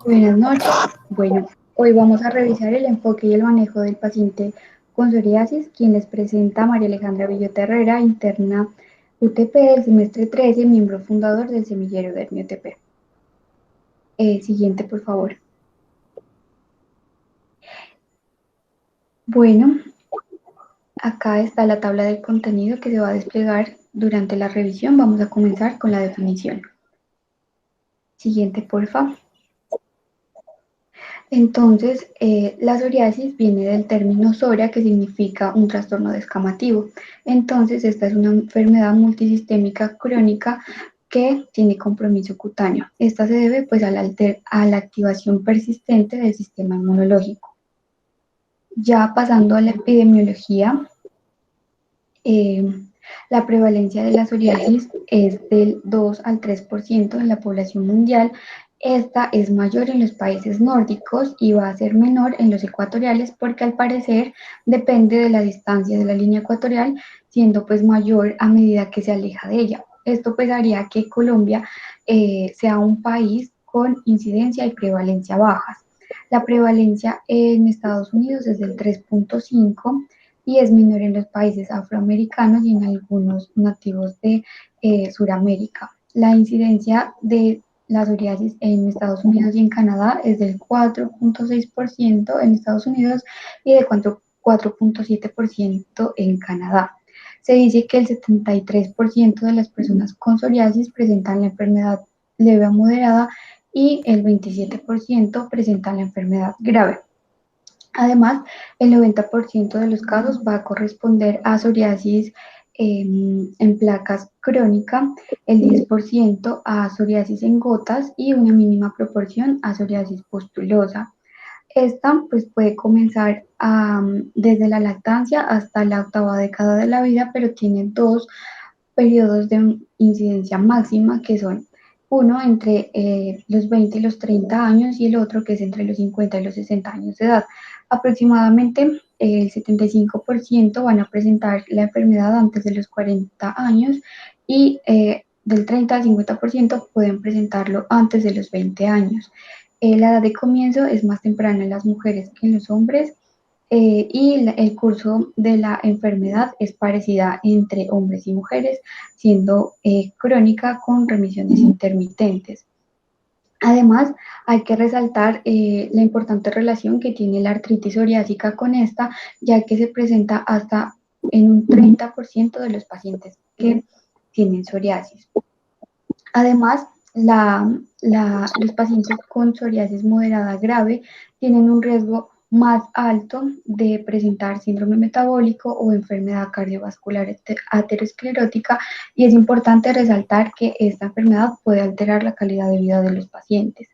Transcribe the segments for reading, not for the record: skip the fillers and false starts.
Buenas noches. Bueno, hoy vamos a revisar el enfoque y el manejo del paciente con psoriasis, quien les presenta María Alejandra Villota Herrera, interna UTP del semestre 13, miembro fundador del semillero de UTP. Siguiente, por favor. Bueno, acá está la tabla del contenido que se va a desplegar durante la revisión. Vamos a comenzar con la definición. Siguiente, por favor. Entonces, la psoriasis viene del término psoria, que significa un trastorno descamativo. Entonces, esta es una enfermedad multisistémica crónica que tiene compromiso cutáneo. Esta se debe pues a la activación persistente del sistema inmunológico. Ya pasando a la epidemiología, la prevalencia de la psoriasis es del 2 al 3% de la población mundial. Esta es mayor en los países nórdicos y va a ser menor en los ecuatoriales porque al parecer depende de la distancia de la línea ecuatorial, siendo pues mayor a medida que se aleja de ella. Esto pues haría que Colombia sea un país con incidencia y prevalencia bajas. La prevalencia en Estados Unidos es del 3.5 y es menor en los países afroamericanos y en algunos nativos de Sudamérica. La incidencia de la psoriasis en Estados Unidos y en Canadá es del 4.6% en Estados Unidos y de 4.7% en Canadá. Se dice que el 73% de las personas con psoriasis presentan la enfermedad leve a moderada y el 27% presentan la enfermedad grave. Además, el 90% de los casos va a corresponder a psoriasis en placas crónica, el 10% a psoriasis en gotas y una mínima proporción a psoriasis pustulosa. Esta pues, puede comenzar desde la lactancia hasta la octava década de la vida, pero tiene dos periodos de incidencia máxima que son uno entre los 20 y los 30 años y el otro que es entre los 50 y los 60 años de edad. Aproximadamente el 75% van a presentar la enfermedad antes de los 40 años y del 30 al 50% pueden presentarlo antes de los 20 años. La edad de comienzo es más temprana en las mujeres que en los hombres y el curso de la enfermedad es parecida entre hombres y mujeres, siendo crónica con remisiones intermitentes. Además, hay que resaltar la importante relación que tiene la artritis psoriásica con esta, ya que se presenta hasta en un 30% de los pacientes que tienen psoriasis. Además, los pacientes con psoriasis moderada grave tienen un riesgo más alto de presentar síndrome metabólico o enfermedad cardiovascular aterosclerótica y es importante resaltar que esta enfermedad puede alterar la calidad de vida de los pacientes.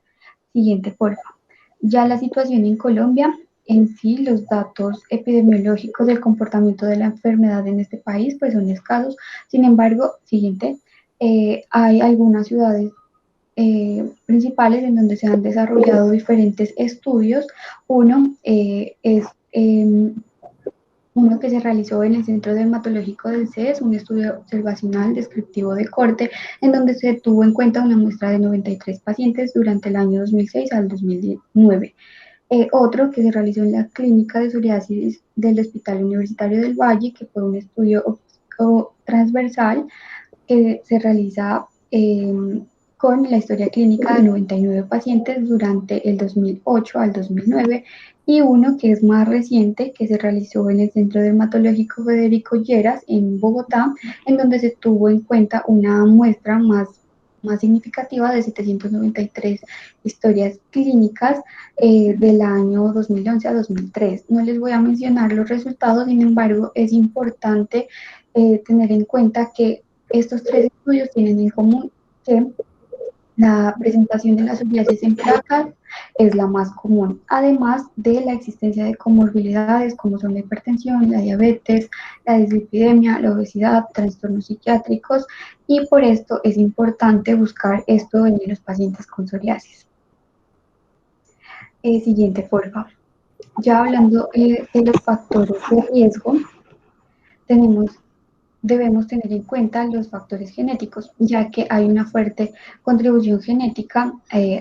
Siguiente, por favor. Ya la situación en Colombia, en sí, los datos epidemiológicos del comportamiento de la enfermedad en este país pues son escasos. Sin embargo, siguiente, hay algunas ciudades principales en donde se han desarrollado diferentes estudios. Uno es uno que se realizó en el Centro Dermatológico del CES, un estudio observacional descriptivo de corte, en donde se tuvo en cuenta una muestra de 93 pacientes durante el año 2006 al 2009. Otro que se realizó en la clínica de psoriasis del Hospital Universitario del Valle, que fue un estudio transversal que se realiza con la historia clínica de 99 pacientes durante el 2008 al 2009 y uno que es más reciente que se realizó en el Centro Dermatológico Federico Lleras en Bogotá, en donde se tuvo en cuenta una muestra más significativa de 793 historias clínicas del año 2011 a 2003. No les voy a mencionar los resultados, sin embargo, es importante tener en cuenta que estos tres estudios tienen en común que la presentación de la psoriasis en placas es la más común, además de la existencia de comorbilidades como son la hipertensión, la diabetes, la dislipidemia, la obesidad, trastornos psiquiátricos, y por esto es importante buscar esto en los pacientes con psoriasis. Siguiente, por favor. Ya hablando de los factores de riesgo, tenemos debemos tener en cuenta los factores genéticos, ya que hay una fuerte contribución genética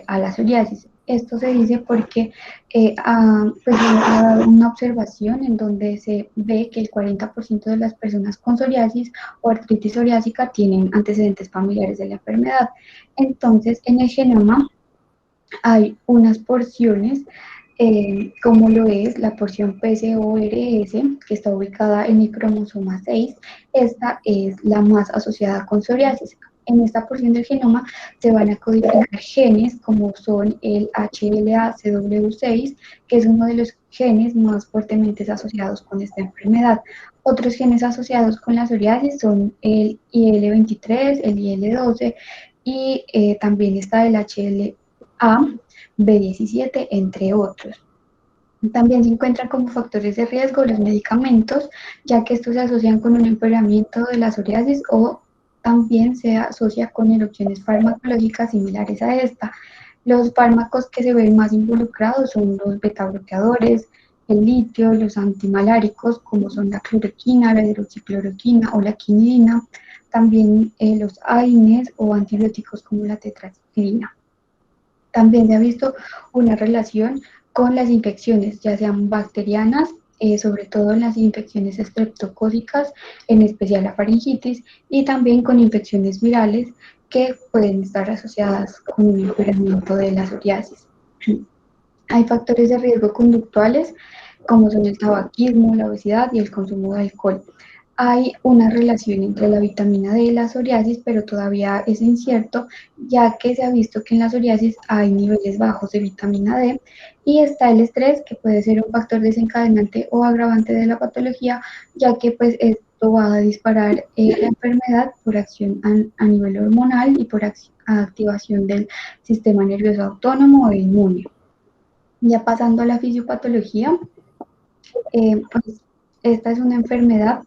a la psoriasis. Esto se dice porque pues, ha dado una observación en donde se ve que el 40% de las personas con psoriasis o artritis psoriásica tienen antecedentes familiares de la enfermedad. Entonces, en el genoma hay unas porciones, como lo es la porción PCORS, que está ubicada en el cromosoma 6. Esta es la más asociada con psoriasis. En esta porción del genoma se van a codificar genes como son el HLA-CW6, que es uno de los genes más fuertemente asociados con esta enfermedad. Otros genes asociados con la psoriasis son el IL-23, el IL-12 y también está el HLA, B17, entre otros. También se encuentran como factores de riesgo los medicamentos, ya que estos se asocian con un empeoramiento de la psoriasis o también se asocia con erupciones farmacológicas similares a esta. Los fármacos que se ven más involucrados son los betabloqueadores, el litio, los antimaláricos como son la cloroquina, la hidroxicloroquina o la quinidina, también los AINES o antibióticos como la tetraciclina. También se ha visto una relación con las infecciones, ya sean bacterianas, sobre todo en las infecciones estreptocócicas, en especial la faringitis, y también con infecciones virales que pueden estar asociadas con un empeoramiento de la psoriasis. Hay factores de riesgo conductuales como son el tabaquismo, la obesidad y el consumo de alcohol. Hay una relación entre la vitamina D y la psoriasis, pero todavía es incierto, ya que se ha visto que en la psoriasis hay niveles bajos de vitamina D y está el estrés, que puede ser un factor desencadenante o agravante de la patología, ya que pues esto va a disparar la enfermedad por acción a nivel hormonal y por activación del sistema nervioso autónomo e inmune. Ya pasando a la fisiopatología, pues esta es una enfermedad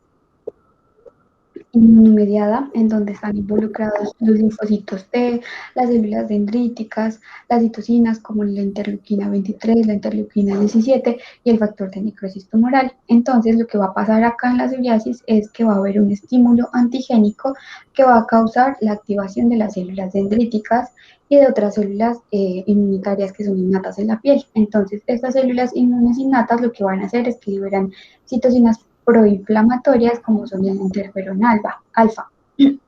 inmunomediada en donde están involucrados los linfocitos T, las células dendríticas, las citocinas como la interleuquina 23, la interleuquina 17 y el factor de necrosis tumoral. Entonces, lo que va a pasar acá en la psoriasis es que va a haber un estímulo antigénico que va a causar la activación de las células dendríticas y de otras células inmunitarias que son innatas en la piel. Entonces, estas células inmunes innatas lo que van a hacer es que liberan citocinas proinflamatorias como son el interferón alfa.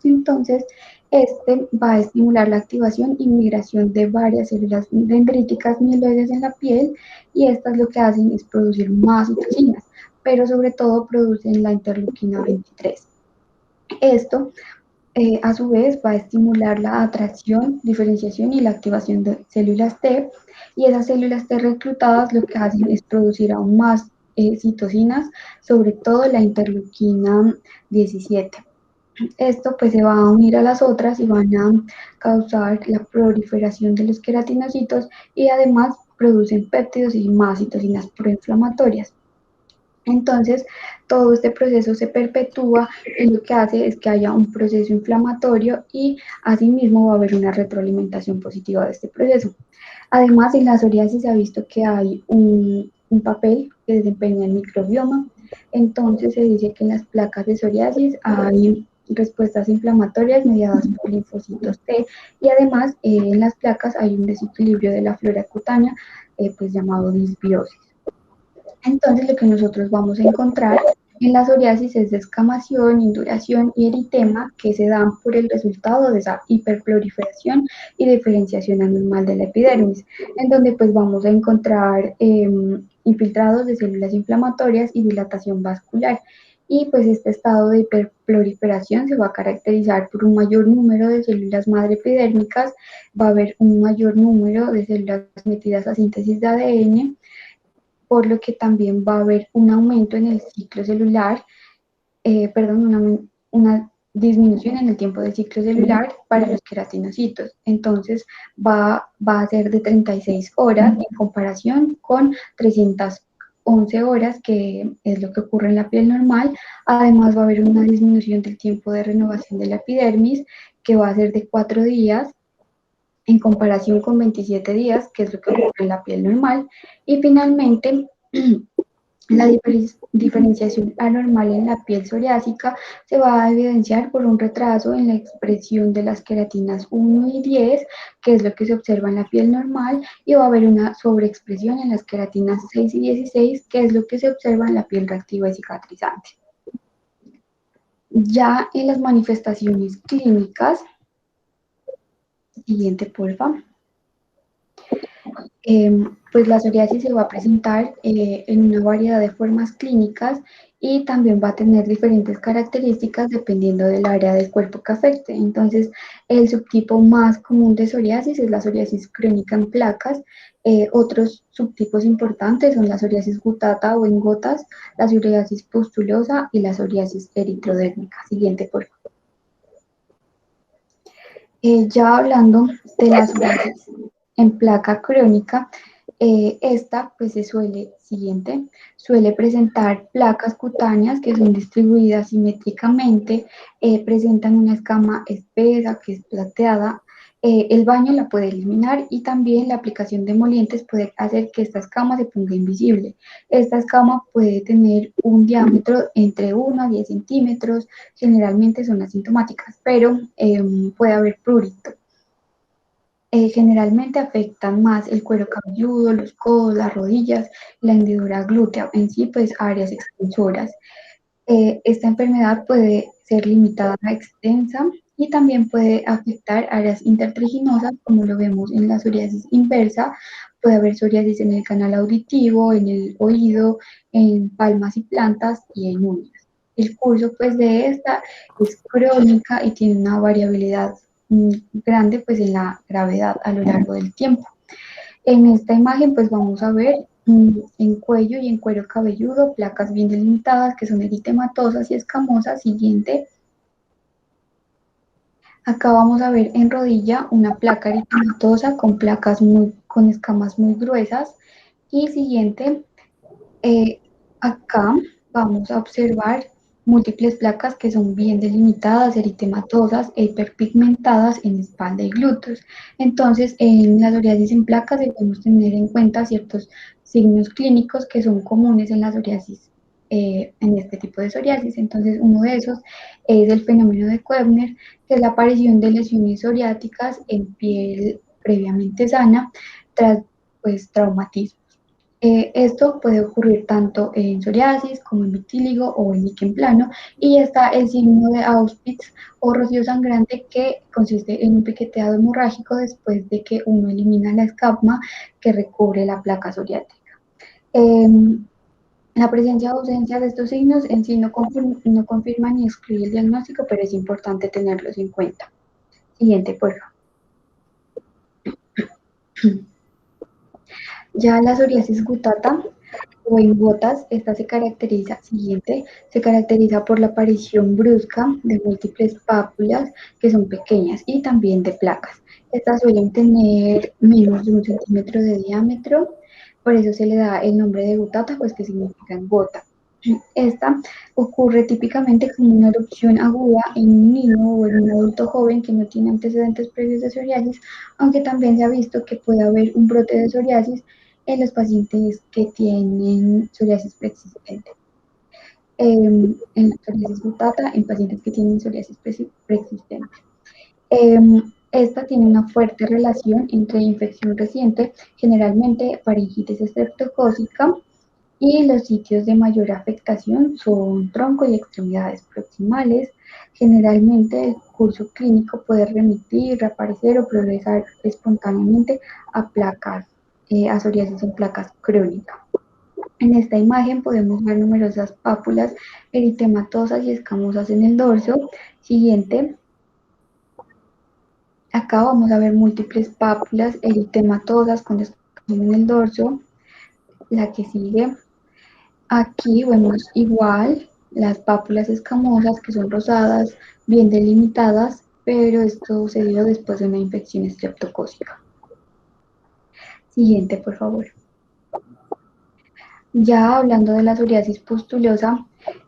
Entonces, este va a estimular la activación y migración de varias células dendríticas mieloides en la piel y estas lo que hacen es producir más citocinas, pero sobre todo producen la interleuquina 23. Esto a su vez va a estimular la atracción, diferenciación y la activación de células T y esas células T reclutadas lo que hacen es producir aún más citocinas, sobre todo la interleuquina 17. Esto pues se va a unir a las otras y van a causar la proliferación de los queratinocitos y además producen péptidos y más citocinas proinflamatorias. Entonces, todo este proceso se perpetúa y lo que hace es que haya un proceso inflamatorio y asimismo va a haber una retroalimentación positiva de este proceso. Además, en la psoriasis se ha visto que hay un papel que desempeña el microbioma. Entonces, se dice que en las placas de psoriasis hay respuestas inflamatorias mediadas por linfocitos T y además en las placas hay un desequilibrio de la flora cutánea, pues llamado disbiosis. Entonces, lo que nosotros vamos a encontrar en la psoriasis es descamación, induración y eritema que se dan por el resultado de esa hiperproliferación y diferenciación anormal de la epidermis, en donde pues vamos a encontrar infiltrados de células inflamatorias y dilatación vascular. Y pues este estado de hiperproliferación se va a caracterizar por un mayor número de células madre epidérmicas, va a haber un mayor número de células metidas a síntesis de ADN, por lo que también va a haber un aumento en el ciclo celular, una disminución en el tiempo del ciclo celular para los queratinocitos. Entonces va a ser de 36 horas en comparación con 311 horas, que es lo que ocurre en la piel normal. Además va a haber una disminución del tiempo de renovación de la epidermis, que va a ser de 4 días en comparación con 27 días, que es lo que ocurre en la piel normal. Y finalmente, la diferenciación anormal en la piel psoriásica se va a evidenciar por un retraso en la expresión de las queratinas 1 y 10, que es lo que se observa en la piel normal, y va a haber una sobreexpresión en las queratinas 6 y 16, que es lo que se observa en la piel reactiva y cicatrizante. Ya en las manifestaciones clínicas, siguiente porfa, pues la psoriasis se va a presentar en una variedad de formas clínicas y también va a tener diferentes características dependiendo del área del cuerpo que afecte. Entonces, el subtipo más común de psoriasis es la psoriasis crónica en placas. Otros subtipos importantes son la psoriasis gutata o en gotas, la psoriasis pustulosa y la psoriasis eritrodérmica. Siguiente, por favor. Ya hablando de la psoriasis en placa crónica, esta pues suele presentar placas cutáneas que son distribuidas simétricamente, presentan una escama espesa que es plateada. El baño la puede eliminar y también la aplicación de emolientes puede hacer que esta escama se ponga invisible. Esta escama puede tener un diámetro entre 1 a 10 centímetros, generalmente son asintomáticas, pero puede haber prurito. Generalmente afectan más el cuero cabelludo, los codos, las rodillas, la hendidura glútea, en sí, pues áreas extensoras. Esta enfermedad puede ser limitada a extensa y también puede afectar áreas intertriginosas, como lo vemos en la psoriasis inversa. Puede haber psoriasis en el canal auditivo, en el oído, en palmas y plantas y en uñas. El curso pues de esta es crónica y tiene una variabilidad grande pues en la gravedad a lo largo del tiempo. En esta imagen pues vamos a ver en cuello y en cuero cabelludo placas bien delimitadas que son eritematosas y escamosas. Siguiente. Acá vamos a ver en rodilla una placa eritematosa con escamas muy gruesas. Y siguiente, acá vamos a observar múltiples placas que son bien delimitadas, eritematosas e hiperpigmentadas en espalda y glúteos. Entonces, en la psoriasis en placas debemos tener en cuenta ciertos signos clínicos que son comunes en la psoriasis, en este tipo de psoriasis. Entonces, uno de esos es el fenómeno de Koebner, que es la aparición de lesiones psoriáticas en piel previamente sana tras pues, traumatismo. Esto puede ocurrir tanto en psoriasis como en vitíligo o en líquen plano, y está el signo de Auspitz o rocío sangrante, que consiste en un piqueteado hemorrágico después de que uno elimina la escama que recubre la placa psoriática. La presencia o ausencia de estos signos en sí no confirma ni excluye el diagnóstico, pero es importante tenerlos en cuenta. Siguiente, por favor. Ya la psoriasis gutata o en gotas, esta se caracteriza por la aparición brusca de múltiples pápulas que son pequeñas y también de placas. Estas suelen tener menos de 1 centímetro de diámetro, por eso se le da el nombre de gutata, pues que significa gota. Esta ocurre típicamente como una erupción aguda en un niño o en un adulto joven que no tiene antecedentes previos de psoriasis, aunque también se ha visto que puede haber un brote de psoriasis en los pacientes que tienen psoriasis preexistente. En la psoriasis gutata, en pacientes que tienen psoriasis preexistente. Esta tiene una fuerte relación entre infección reciente, generalmente faringitis estreptocócica, y los sitios de mayor afectación son tronco y extremidades proximales. Generalmente el curso clínico puede remitir, reaparecer o progresar espontáneamente a placas, a psoriasis en placas crónicas. En esta imagen podemos ver numerosas pápulas eritematosas y escamosas en el dorso. Siguiente. Acá vamos a ver múltiples pápulas eritematosas con descamación en el dorso. La que sigue. Aquí vemos igual las pápulas escamosas que son rosadas, bien delimitadas, pero esto se dio después de una infección estreptocócica. Siguiente, por favor. Ya hablando de la psoriasis pustulosa,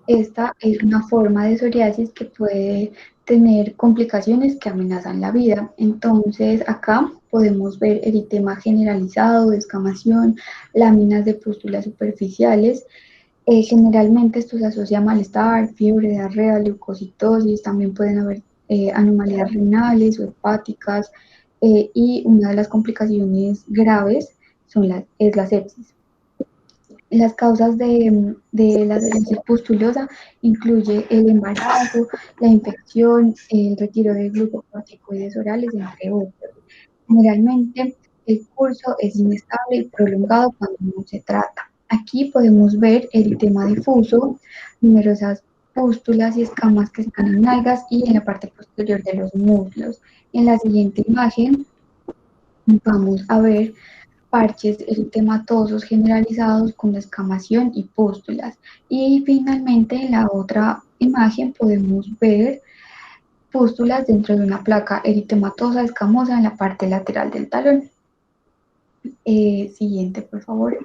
esta es una forma de psoriasis que puede tener complicaciones que amenazan la vida. Entonces, acá podemos ver eritema generalizado, descamación, láminas de pústulas superficiales. Generalmente esto se asocia a malestar, fiebre, diarrea, leucocitosis, también pueden haber anomalías renales o hepáticas, y una de las complicaciones graves es la sepsis. Las causas de la sepsis pustulosa incluye el embarazo, la infección, el retiro de glucocorticoides orales, entre otros. Generalmente el curso es inestable y prolongado cuando no se trata. Aquí podemos ver eritema difuso, numerosas pústulas y escamas que están en nalgas y en la parte posterior de los muslos. En la siguiente imagen vamos a ver parches eritematosos generalizados con descamación y pústulas. Y finalmente en la otra imagen podemos ver pústulas dentro de una placa eritematosa escamosa en la parte lateral del talón. Siguiente, por favor.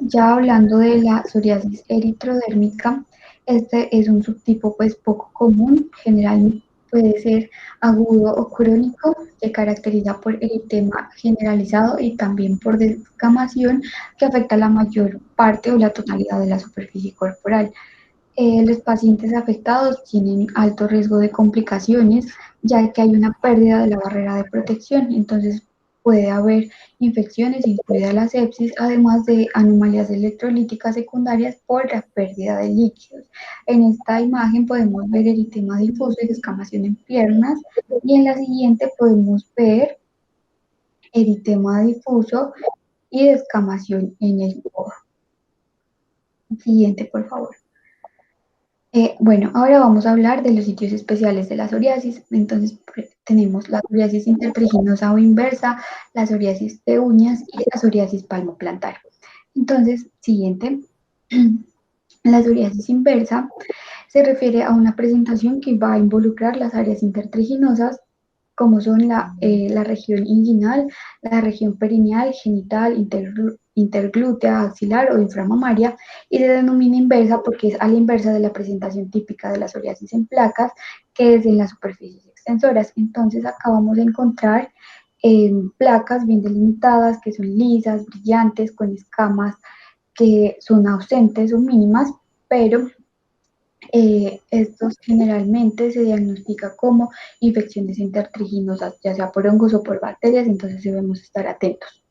Ya hablando de la psoriasis eritrodérmica, este es un subtipo pues poco común, generalmente puede ser agudo o crónico, se caracteriza por eritema generalizado y también por descamación que afecta la mayor parte o la totalidad de la superficie corporal. Los pacientes afectados tienen alto riesgo de complicaciones, ya que hay una pérdida de la barrera de protección. Entonces, puede haber infecciones, incluida la sepsis, además de anomalías electrolíticas secundarias por la pérdida de líquidos. En esta imagen podemos ver eritema difuso y descamación en piernas, y en la siguiente podemos ver eritema difuso y descamación en el codo. Siguiente, por favor. Bueno, ahora vamos a hablar de los sitios especiales de la psoriasis. Entonces, tenemos la psoriasis intertriginosa o inversa, la psoriasis de uñas y la psoriasis palmoplantar. Entonces, siguiente, la psoriasis inversa se refiere a una presentación que va a involucrar las áreas intertriginosas, como son la región inguinal, la región perineal, genital, interglútea, axilar o inframamaria, y se denomina inversa porque es a la inversa de la presentación típica de la psoriasis en placas, que es en las superficies extensoras. Entonces acá vamos a encontrar placas bien delimitadas, que son lisas, brillantes, con escamas que son ausentes o mínimas, pero estos generalmente se diagnostica como infecciones intertriginosas, ya sea por hongos o por bacterias, entonces debemos estar atentos.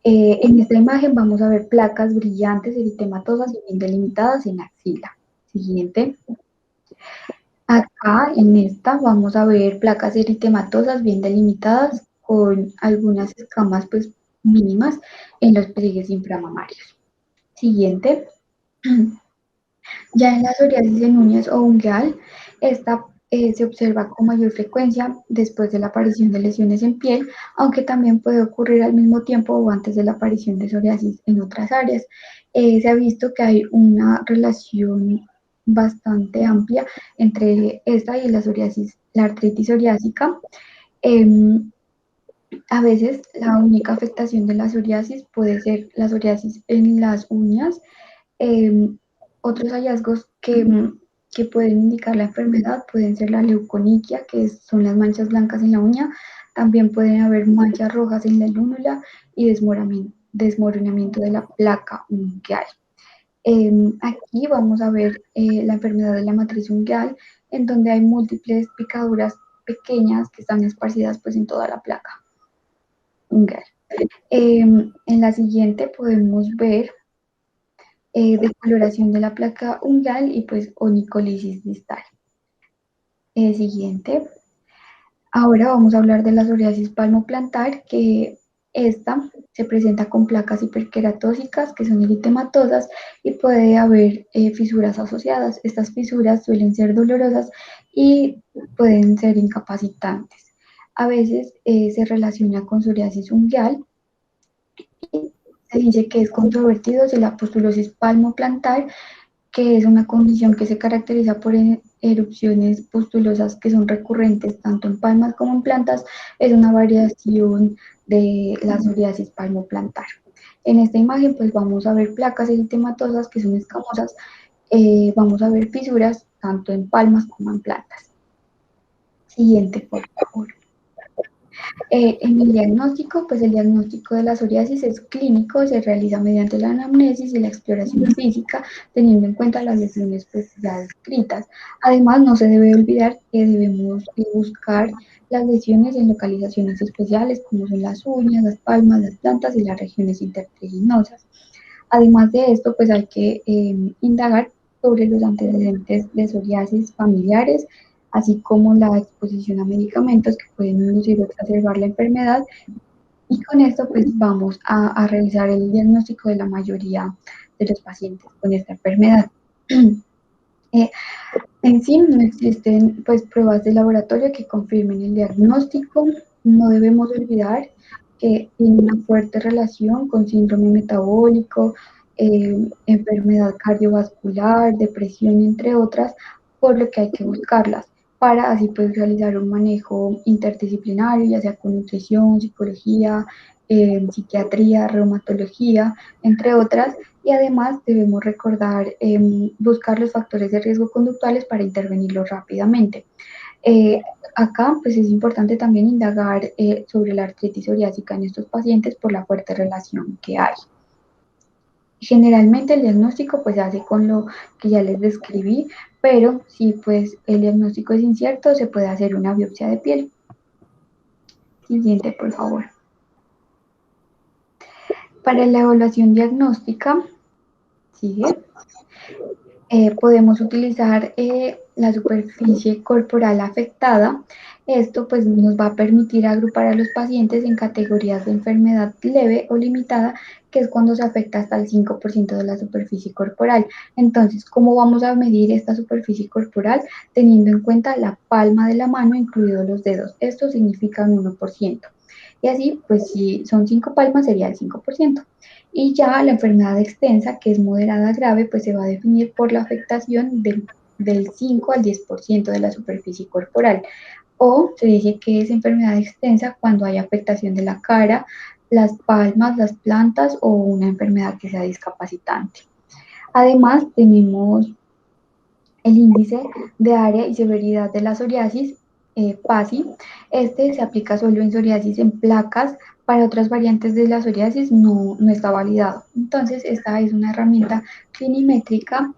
En esta imagen vamos a ver placas brillantes, eritematosas y bien delimitadas en axila. Siguiente. Acá en esta vamos a ver placas eritematosas bien delimitadas con algunas escamas pues mínimas en los pliegues inframamarios. Siguiente. Ya en la psoriasis en uñas o ungueal, esta se observa con mayor frecuencia después de la aparición de lesiones en piel, aunque también puede ocurrir al mismo tiempo o antes de la aparición de psoriasis en otras áreas. Se ha visto que hay una relación bastante amplia entre esta y la psoriasis, la artritis psoriásica. A veces la única afectación de la psoriasis puede ser la psoriasis en las uñas. Eh, Otros hallazgos que pueden indicar la enfermedad pueden ser la leuconiquia, que son las manchas blancas en la uña. También pueden haber manchas rojas en la lúnula y desmoronamiento de la placa ungueal. Aquí vamos a ver la enfermedad de la matriz ungueal, en donde hay múltiples picaduras pequeñas que están esparcidas pues, en toda la placa ungueal. En la siguiente podemos ver descoloración de la placa ungueal y pues onicolisis distal. Siguiente. Ahora vamos a hablar de la psoriasis palmoplantar, que esta se presenta con placas hiperqueratósicas que son eritematosas y puede haber fisuras asociadas. Estas fisuras suelen ser dolorosas y pueden ser incapacitantes. A veces se relaciona con psoriasis ungueal. Se dice que es controvertido si la pustulosis palmoplantar, que es una condición que se caracteriza por erupciones pustulosas que son recurrentes tanto en palmas como en plantas, es una variación de la psoriasis palmoplantar. En esta imagen pues vamos a ver placas eritematosas que son escamosas, vamos a ver fisuras tanto en palmas como en plantas. Siguiente, por favor. En el diagnóstico, pues el diagnóstico de la psoriasis es clínico, se realiza mediante la anamnesis y la exploración física, teniendo en cuenta las lesiones pues, ya descritas. Además, no se debe olvidar que debemos buscar las lesiones en localizaciones especiales, como son las uñas, las palmas, las plantas y las regiones intertriginosas. Además de esto, pues hay que indagar sobre los antecedentes de psoriasis familiares, así como la exposición a medicamentos que pueden inducir o exacerbar la enfermedad. Y con esto, pues vamos a realizar el diagnóstico de la mayoría de los pacientes con esta enfermedad. eh, en sí, no existen pues pruebas de laboratorio que confirmen el diagnóstico. No debemos olvidar que tiene una fuerte relación con síndrome metabólico, enfermedad cardiovascular, depresión, entre otras, por lo que hay que buscarlas para así pues realizar un manejo interdisciplinario, ya sea con nutrición, psicología, psiquiatría, reumatología, entre otras, y además debemos recordar buscar los factores de riesgo conductuales para intervenirlos rápidamente. Acá pues es importante también indagar sobre la artritis psoriásica en estos pacientes por la fuerte relación que hay. Generalmente el diagnóstico pues se hace con lo que ya les describí, pero si pues el diagnóstico es incierto, se puede hacer una biopsia de piel. Siguiente, por favor. Para la evaluación diagnóstica, sigue. Podemos utilizar la superficie corporal afectada. Esto pues nos va a permitir agrupar a los pacientes en categorías de enfermedad leve o limitada, que es cuando se afecta hasta el 5% de la superficie corporal. Entonces, ¿cómo vamos a medir esta superficie corporal? Teniendo en cuenta la palma de la mano, incluidos los dedos. Esto significa un 1%. Y así, pues si son 5 palmas, sería el 5%. Y ya la enfermedad extensa, que es moderada grave, pues se va a definir por la afectación del 5 al 10% de la superficie corporal. O se dice que es enfermedad extensa cuando hay afectación de la cara, las palmas, las plantas o una enfermedad que sea discapacitante. Además, tenemos el índice de área y severidad de la psoriasis, PASI. Este se aplica solo en psoriasis en placas. Para otras variantes de la psoriasis no está validado. Entonces, esta es una herramienta clinimétrica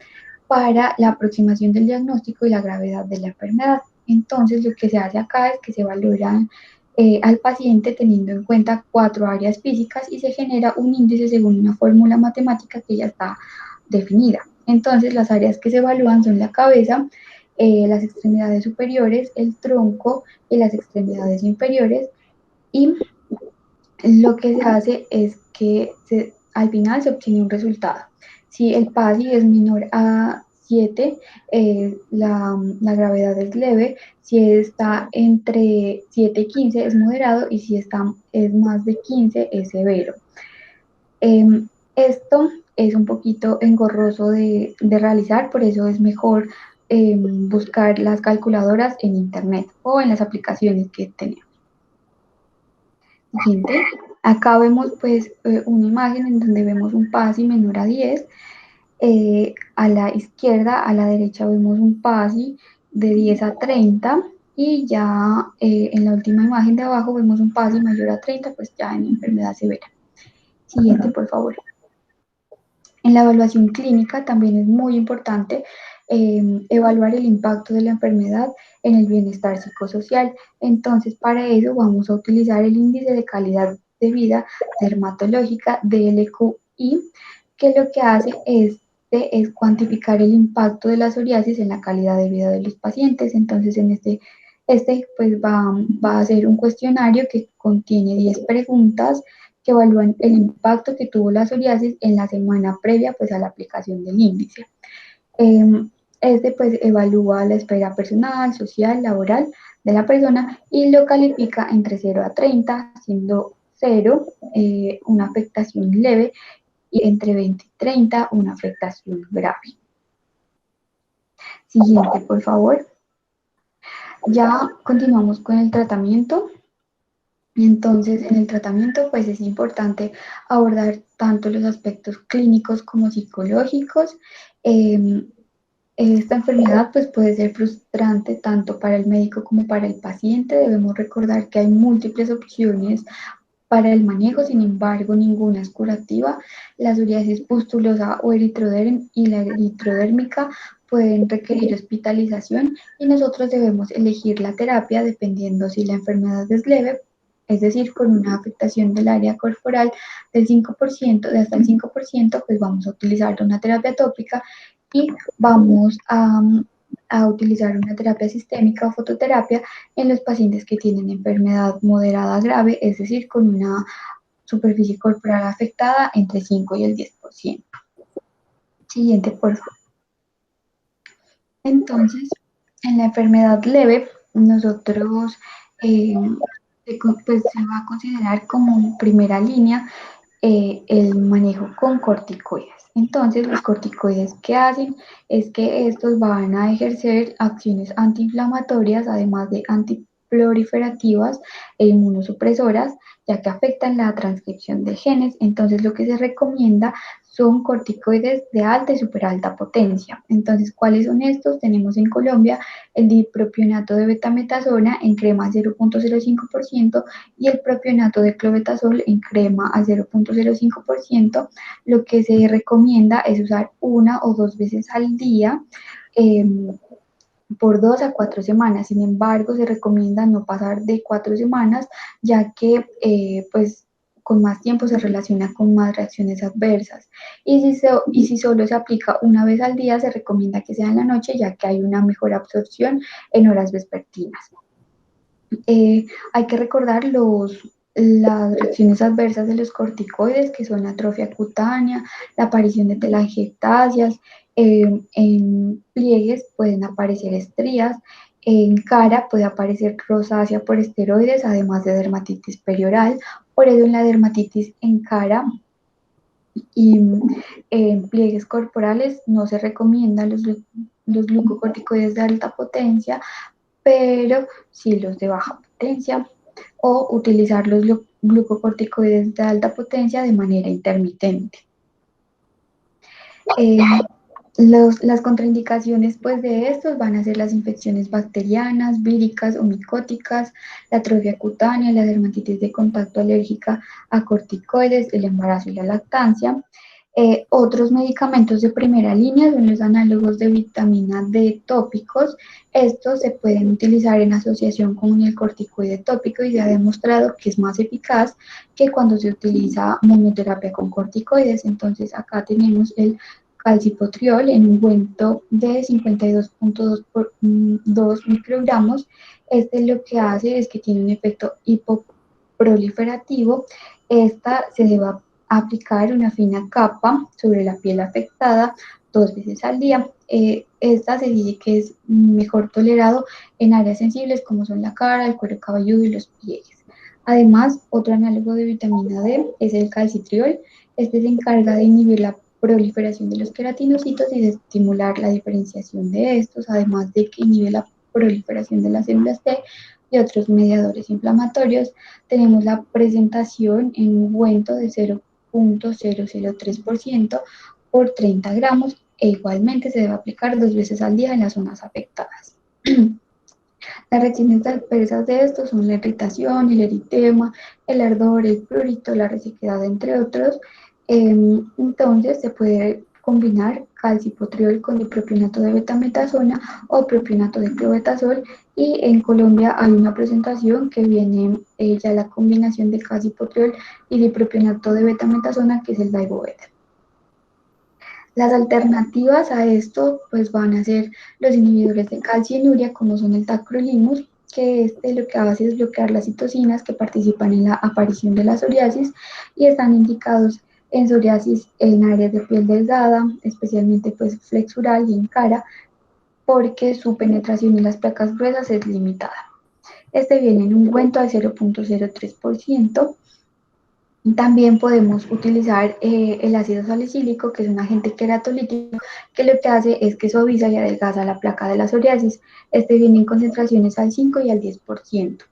para la aproximación del diagnóstico y la gravedad de la enfermedad. Entonces, lo que se hace acá es que se valora al paciente teniendo en cuenta 4 áreas físicas y se genera un índice según una fórmula matemática que ya está definida. Entonces, las áreas que se evalúan son la cabeza, las extremidades superiores, el tronco y las extremidades inferiores. Y lo que se hace es que al final se obtiene un resultado. Si el PASI es menor a 7, la gravedad es leve. Si está entre 7 y 15 es moderado, y si es más de 15 es severo. Esto es un poquito engorroso de realizar, por eso es mejor buscar las calculadoras en internet o en las aplicaciones que tenemos. Siguiente. Acá vemos pues una imagen en donde vemos un PASI menor a 10. A la izquierda, a la derecha vemos un PASI de 10 a 30, y ya en la última imagen de abajo vemos un PASI mayor a 30, pues ya en enfermedad severa. Siguiente, por favor. En la evaluación clínica también es muy importante evaluar el impacto de la enfermedad en el bienestar psicosocial. Entonces, para eso vamos a utilizar el índice de calidad de vida dermatológica, DLQI, que lo que hace es cuantificar el impacto de la psoriasis en la calidad de vida de los pacientes. Entonces, en este pues va a ser un cuestionario que contiene 10 preguntas que evalúan el impacto que tuvo la psoriasis en la semana previa pues a la aplicación del índice. Este pues evalúa la esfera personal, social, laboral de la persona y lo califica entre 0 a 30, siendo 0 una afectación leve y entre 20 y 30 una afectación grave. Siguiente, por favor. Ya continuamos con el tratamiento. Entonces, en el tratamiento, pues es importante abordar tanto los aspectos clínicos como psicológicos. Esta enfermedad pues puede ser frustrante tanto para el médico como para el paciente. Debemos recordar que hay múltiples opciones para el manejo, sin embargo, ninguna es curativa. La psoriasis pustulosa o y la eritrodérmica pueden requerir hospitalización y nosotros debemos elegir la terapia dependiendo si la enfermedad es leve, es decir, con una afectación del área corporal del 5%, de hasta el 5%, pues vamos a utilizar una terapia tópica y vamos a utilizar una terapia sistémica o fototerapia en los pacientes que tienen enfermedad moderada grave, es decir, con una superficie corporal afectada entre 5 y el 10%. Siguiente, por favor. Entonces, en la enfermedad leve, nosotros eh, pues, se va a considerar como primera línea el manejo con corticoides. Entonces, los corticoides, ¿qué hacen? Es que estos van a ejercer acciones antiinflamatorias, además de antiproliferativas e inmunosupresoras, ya que afectan la transcripción de genes. Entonces, lo que se recomienda son corticoides de alta y superalta potencia. Entonces, ¿cuáles son estos? Tenemos en Colombia el dipropionato de betametasona en crema 0,05% y el propionato de clobetasol en crema al 0,05%. Lo que se recomienda es usar una o dos veces al día. Eh, por 2 a 4 semanas. Sin embargo, se recomienda no pasar de 4 semanas, ya que pues con más tiempo se relaciona con más reacciones adversas. Y si solo se aplica una vez al día, se recomienda que sea en la noche, ya que hay una mejor absorción en horas vespertinas. Hay que recordar las reacciones adversas de los corticoides, que son la atrofia cutánea, la aparición de telangiectasias, en pliegues pueden aparecer estrías, en cara puede aparecer rosácea por esteroides, además de dermatitis perioral. Por eso en la dermatitis en cara y en pliegues corporales no se recomiendan los glucocorticoides de alta potencia, pero sí los de baja potencia, o utilizar los glucocorticoides de alta potencia de manera intermitente. Eh, las contraindicaciones pues, de estos van a ser las infecciones bacterianas, víricas o micóticas, la atrofia cutánea, la dermatitis de contacto alérgica a corticoides, el embarazo y la lactancia. Otros medicamentos de primera línea son los análogos de vitamina D tópicos. Estos se pueden utilizar en asociación con el corticoide tópico y se ha demostrado que es más eficaz que cuando se utiliza monoterapia con corticoides. Entonces acá tenemos el calcipotriol en un ungüento de 52,2 por 2 microgramos. Este lo que hace es que tiene un efecto hipoproliferativo. Esta se debe aplicar una fina capa sobre la piel afectada 2 veces al día. Esta se dice que es mejor tolerado en áreas sensibles como son la cara, el cuero cabelludo y los pliegues. Además, otro análogo de vitamina D es el calcitriol. Este se encarga de inhibir la proliferación de los queratinocitos y de estimular la diferenciación de estos, además de que inhibe la proliferación de las células T y otros mediadores inflamatorios. Tenemos la presentación en un ungüento de 0,003% por 30 gramos e igualmente se debe aplicar 2 veces al día en las zonas afectadas. Las reacciones adversas de estos son la irritación, el eritema, el ardor, el prurito, la resequedad, entre otros. Entonces se puede combinar calcipotriol con dipropionato de betametasona o propionato de clobetasol, y en Colombia hay una presentación que viene ya la combinación de calcipotriol y dipropionato de betametasona, que es el Daibovet. Las alternativas a esto pues van a ser los inhibidores de calcinuria, como son el tacrolimus, que lo que hace es bloquear las citocinas que participan en la aparición de la psoriasis y están indicados en psoriasis en áreas de piel delgada, especialmente pues flexural y en cara, porque su penetración en las placas gruesas es limitada. Este viene en un ungüento al 0,03%. También podemos utilizar el ácido salicílico, que es un agente queratolítico, que lo que hace es que suaviza y adelgaza la placa de la psoriasis. Este viene en concentraciones al 5 y al 10%.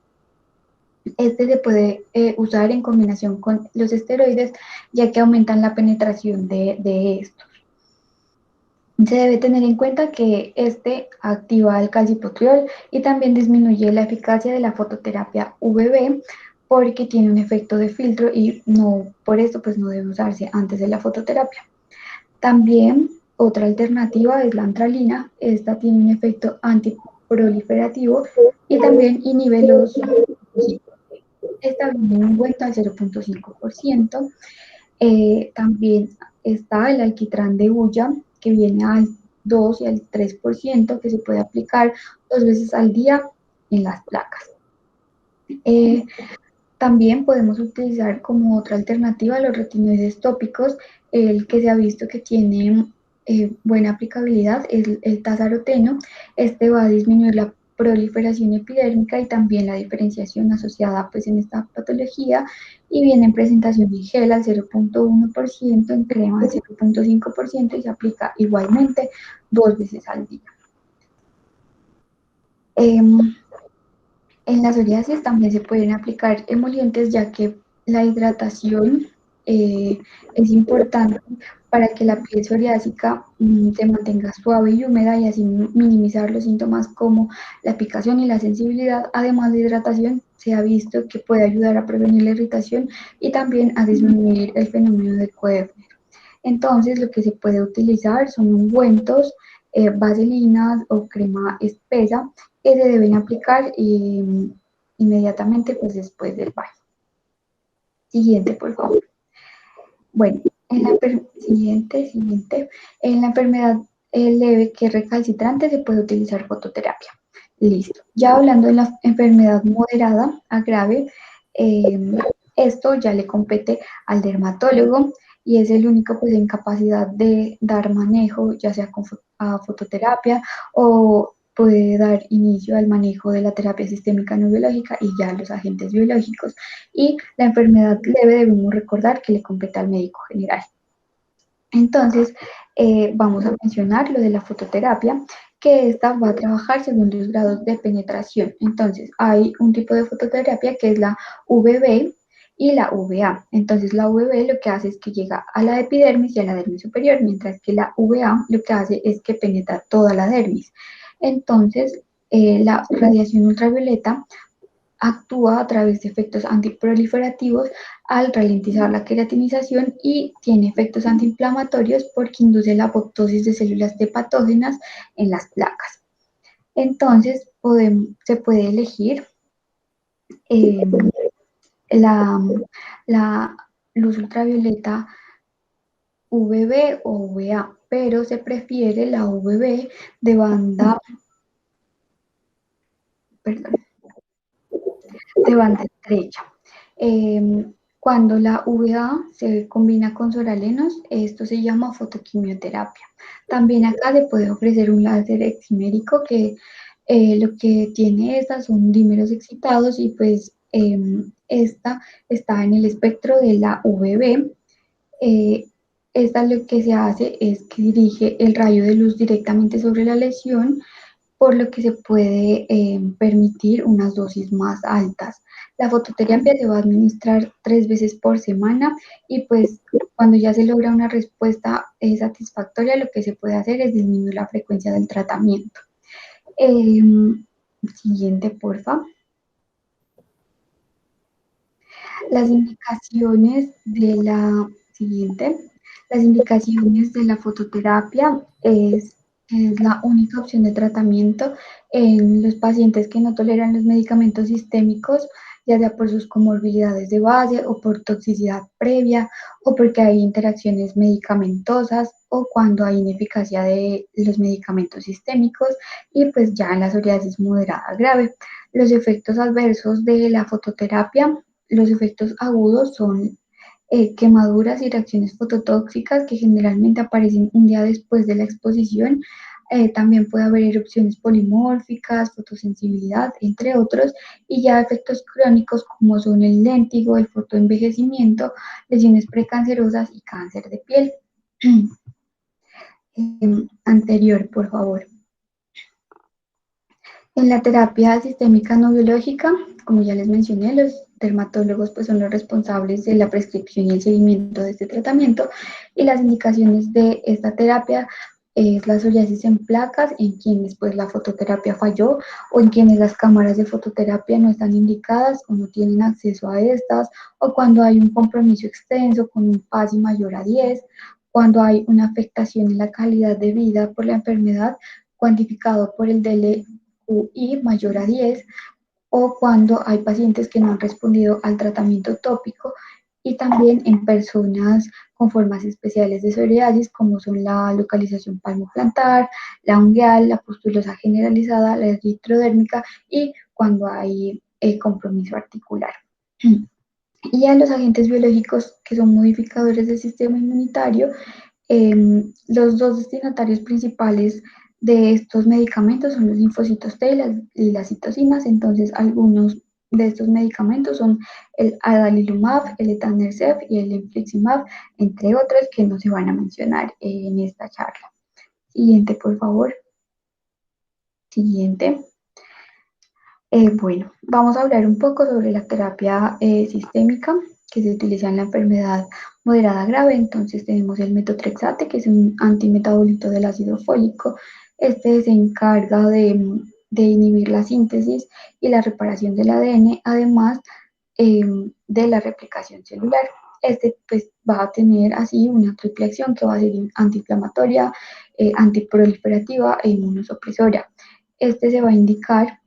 Este se puede usar en combinación con los esteroides, ya que aumentan la penetración de estos. Se debe tener en cuenta que este activa el calcipotriol y también disminuye la eficacia de la fototerapia UVB porque tiene un efecto de filtro y no, por eso pues no debe usarse antes de la fototerapia. También otra alternativa es la antralina. Esta tiene un efecto antiproliferativo y también inhibe los linfocitos. Esta viene en un ungüento al 0.5%. También está el alquitrán de hulla, que viene al 2 y al 3%, que se puede aplicar 2 veces al día en las placas. Eh, También podemos utilizar como otra alternativa los retinoides tópicos. El que se ha visto que tiene buena aplicabilidad es el tazaroteno. Este va a disminuir la proliferación epidérmica y también la diferenciación asociada pues en esta patología, y viene en presentación en gel al 0.1%, en crema al 0.5% y se aplica igualmente 2 veces al día. En la psoriasis también se pueden aplicar emolientes, ya que la hidratación es importante para que la piel psoriásica se mantenga suave y húmeda y así minimizar los síntomas como la picación y la sensibilidad. Además, la hidratación se ha visto que puede ayudar a prevenir la irritación y también a disminuir el fenómeno de Koebner. Entonces, lo que se puede utilizar son ungüentos, vaselinas o crema espesa que se deben aplicar inmediatamente pues, después del baño. Siguiente, por favor. Bueno, siguiente. En la enfermedad leve que es recalcitrante se puede utilizar fototerapia. Listo. Ya hablando de la enfermedad moderada a grave, esto ya le compete al dermatólogo y es el único pues en capacidad de dar manejo, ya sea con fototerapia, o puede dar inicio al manejo de la terapia sistémica no biológica y ya los agentes biológicos. Y la enfermedad leve debemos recordar que le compete al médico general. Entonces, vamos a mencionar lo de la fototerapia, que esta va a trabajar según los grados de penetración. Entonces, hay un tipo de fototerapia que es la VB y la VA. Entonces, la VB lo que hace es que llega a la epidermis y a la dermis superior, mientras que la VA lo que hace es que penetra toda la dermis. Entonces, la radiación ultravioleta actúa a través de efectos antiproliferativos al ralentizar la queratinización y tiene efectos antiinflamatorios porque induce la apoptosis de células T patógenas en las placas. Entonces, se puede elegir eh, la, la luz ultravioleta UVB o UVA, pero se prefiere la UVB de banda, perdón, de banda estrecha. Cuando la UVA se combina con soralenos, esto se llama fotoquimioterapia. También acá se puede ofrecer un láser eximérico que lo que tiene estas son dímeros excitados y pues esta está en el espectro de la UVB. Esta lo que se hace es que dirige el rayo de luz directamente sobre la lesión, por lo que se puede permitir unas dosis más altas. La fototerapia se va a administrar 3 veces por semana y pues cuando ya se logra una respuesta satisfactoria, lo que se puede hacer es disminuir la frecuencia del tratamiento. Siguiente, porfa. Las indicaciones de la siguiente, las indicaciones de la fototerapia es la única opción de tratamiento en los pacientes que no toleran los medicamentos sistémicos, ya sea por sus comorbilidades de base o por toxicidad previa o porque hay interacciones medicamentosas o cuando hay ineficacia de los medicamentos sistémicos y pues ya en la psoriasis moderada grave. Los efectos adversos de la fototerapia, los efectos agudos son quemaduras y reacciones fototóxicas que generalmente aparecen un día después de la exposición. También puede haber erupciones polimórficas, fotosensibilidad, entre otros, y ya efectos crónicos como son el léntigo, el fotoenvejecimiento, lesiones precancerosas y cáncer de piel. Anterior, por favor. En la terapia sistémica no biológica, como ya les mencioné, los dermatólogos pues, son los responsables de la prescripción y el seguimiento de este tratamiento, y las indicaciones de esta terapia es la psoriasis en placas, en quienes pues la fototerapia falló o en quienes las cámaras de fototerapia no están indicadas o no tienen acceso a estas, o cuando hay un compromiso extenso con un PASI mayor a 10, cuando hay una afectación en la calidad de vida por la enfermedad cuantificado por el DLQI mayor a 10, o cuando hay pacientes que no han respondido al tratamiento tópico, y también en personas con formas especiales de psoriasis como son la localización palmoplantar, la ungueal, la pustulosa generalizada, la eritrodérmica y cuando hay compromiso articular. Y a los agentes biológicos que son modificadores del sistema inmunitario, los dos destinatarios principales de estos medicamentos son los linfocitos T y las citocinas. Entonces, algunos de estos medicamentos son el adalimumab, el etanercept y el infliximab, entre otros que no se van a mencionar en esta charla. Siguiente, por favor. Siguiente. Bueno, vamos a hablar un poco sobre la terapia sistémica que se utiliza en la enfermedad moderada grave. Entonces tenemos el metotrexate, que es un antimetabolito del ácido fólico. Este se encarga de inhibir la síntesis y la reparación del ADN, además de la replicación celular. Este pues va a tener así una triple acción que va a ser antiinflamatoria, antiproliferativa e inmunosupresora. Este se va a indicar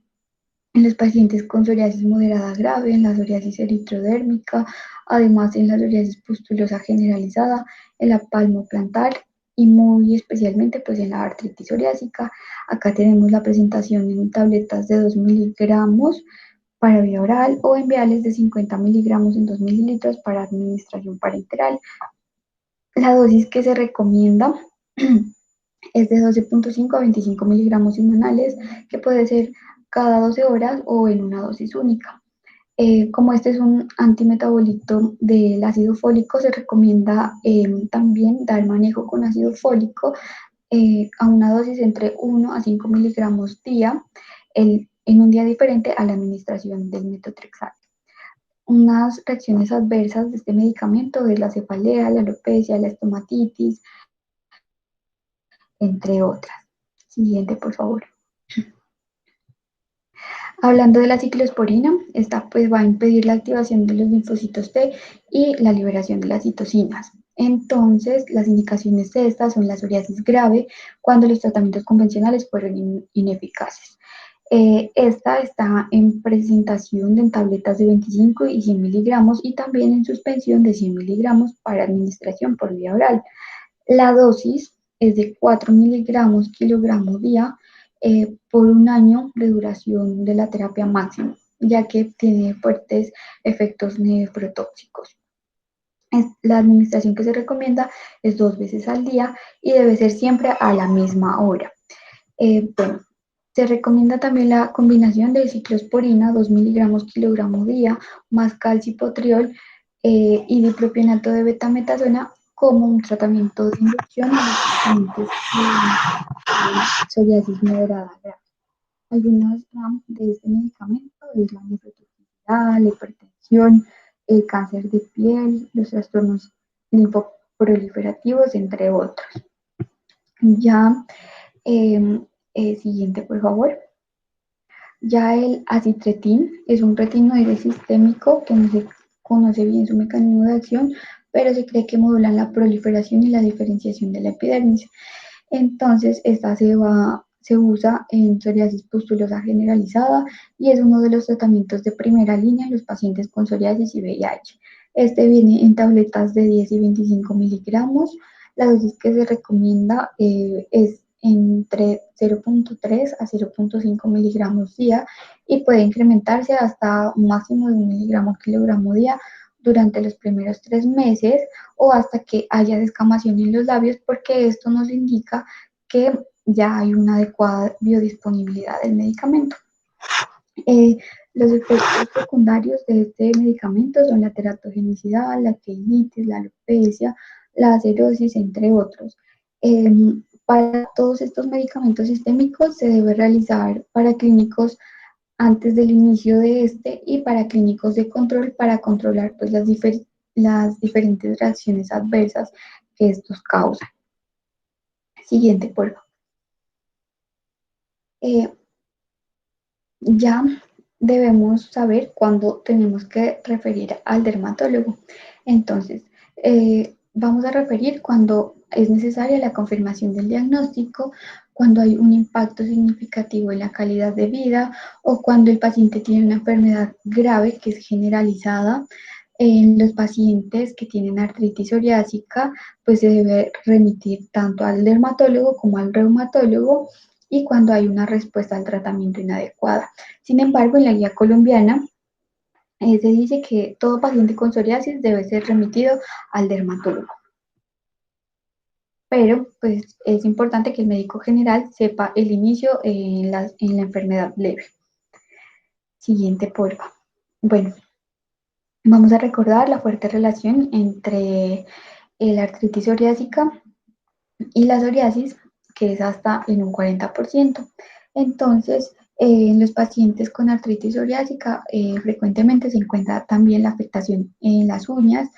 en los pacientes con psoriasis moderada grave, en la psoriasis eritrodérmica, además en la psoriasis pustulosa generalizada, en la palmoplantar y muy especialmente pues en la artritis psoriásica. Acá tenemos la presentación en tabletas de 2 miligramos para vía oral o en viales de 50 miligramos en 2 mililitros para administración parenteral. La dosis que se recomienda es de 12.5 a 25 miligramos semanales, que puede ser cada 12 horas o en una dosis única. Como este es un antimetabolito del ácido fólico, se recomienda también dar manejo con ácido fólico a una dosis entre 1 a 5 miligramos día, en un día diferente a la administración del metotrexato. Unas reacciones adversas de este medicamento es la cefalea, la alopecia, la estomatitis, entre otras. Siguiente, por favor. Hablando de la ciclosporina, esta pues va a impedir la activación de los linfocitos T y la liberación de las citocinas. Entonces, las indicaciones de estas son la psoriasis grave cuando los tratamientos convencionales fueron ineficaces. Esta está en presentación en tabletas de 25 y 100 miligramos y también en suspensión de 100 miligramos para administración por vía oral. La dosis es de 4 miligramos kilogramo día por un año de duración de la terapia máxima, ya que tiene fuertes efectos nefrotóxicos. La administración que se recomienda es 2 veces al día y debe ser siempre a la misma hora. Bueno, se recomienda también la combinación de ciclosporina, 2 miligramos kilogramo día, más calcipotriol y dipropionato de betametasona como un tratamiento de inducción en los pacientes de psoriasis moderada grave. Algunas RAM de este medicamento es la nefrotoxicidad, la hipertensión, el cáncer de piel, los trastornos linfoproliferativos, entre otros. Ya, siguiente, por favor. Ya el acitretin es un retinoide sistémico que no se conoce bien su mecanismo de acción, pero se cree que modulan la proliferación y la diferenciación de la epidermis. Entonces, esta se usa en psoriasis pustulosa generalizada y es uno de los tratamientos de primera línea en los pacientes con psoriasis y VIH. Este viene en tabletas de 10 y 25 miligramos. La dosis que se recomienda es entre 0.3 a 0.5 miligramos día y puede incrementarse hasta un máximo de 1 miligramo kilogramo día durante los primeros 3 meses o hasta que haya descamación en los labios, porque esto nos indica que ya hay una adecuada biodisponibilidad del medicamento. Los efectos secundarios de este medicamento son la teratogenicidad, la acneinitis, la alopecia, la acerosis, entre otros. Para todos estos medicamentos sistémicos se debe realizar paraclínicos antes del inicio de este y paraclínicos de control para controlar pues, las diferentes reacciones adversas que estos causan. Siguiente, por favor. Ya debemos saber cuándo tenemos que referir al dermatólogo. Entonces, vamos a referir cuando es necesaria la confirmación del diagnóstico, cuando hay un impacto significativo en la calidad de vida o cuando el paciente tiene una enfermedad grave que es generalizada. En los pacientes que tienen artritis psoriásica, pues se debe remitir tanto al dermatólogo como al reumatólogo y cuando hay una respuesta al tratamiento inadecuada. Sin embargo, en la guía colombiana se dice que todo paciente con psoriasis debe ser remitido al dermatólogo. Pero pues es importante que el médico general sepa el inicio en la enfermedad leve. Siguiente, porfa. Bueno, vamos a recordar la fuerte relación entre la artritis psoriásica y la psoriasis, que es hasta en un 40%. Entonces, en los pacientes con artritis psoriásica frecuentemente se encuentra también la afectación en las uñas.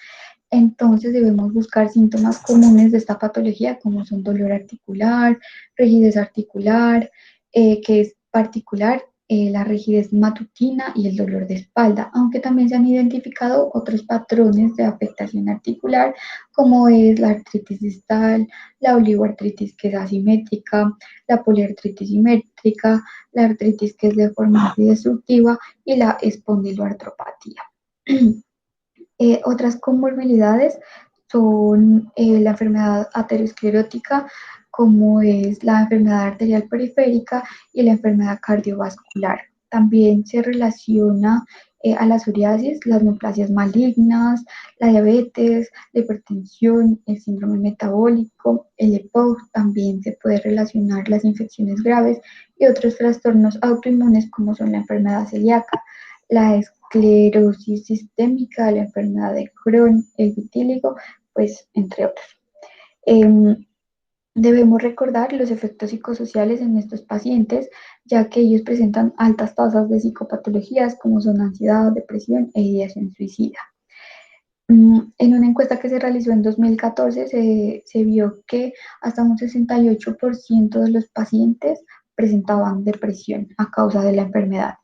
Entonces debemos buscar síntomas comunes de esta patología como son dolor articular, rigidez articular, que es particular la rigidez matutina y el dolor de espalda, aunque también se han identificado otros patrones de afectación articular como es la artritis distal, la oligoartritis que es asimétrica, la poliartritis simétrica, la artritis que es deformante y destructiva y la espondiloartropatía. Otras comorbilidades son la enfermedad aterosclerótica, como es la enfermedad arterial periférica y la enfermedad cardiovascular. También se relaciona a la psoriasis, las neoplasias malignas, la diabetes, la hipertensión, el síndrome metabólico, el EPOC. También se puede relacionar las infecciones graves y otros trastornos autoinmunes como son la enfermedad celíaca, la esclerosis sistémica, la enfermedad de Crohn, el vitíligo, pues entre otros. Debemos recordar los efectos psicosociales en estos pacientes, ya que ellos presentan altas tasas de psicopatologías como son ansiedad, depresión e ideación suicida. En una encuesta que se realizó en 2014 se vio que hasta un 68% de los pacientes presentaban depresión a causa de la enfermedad.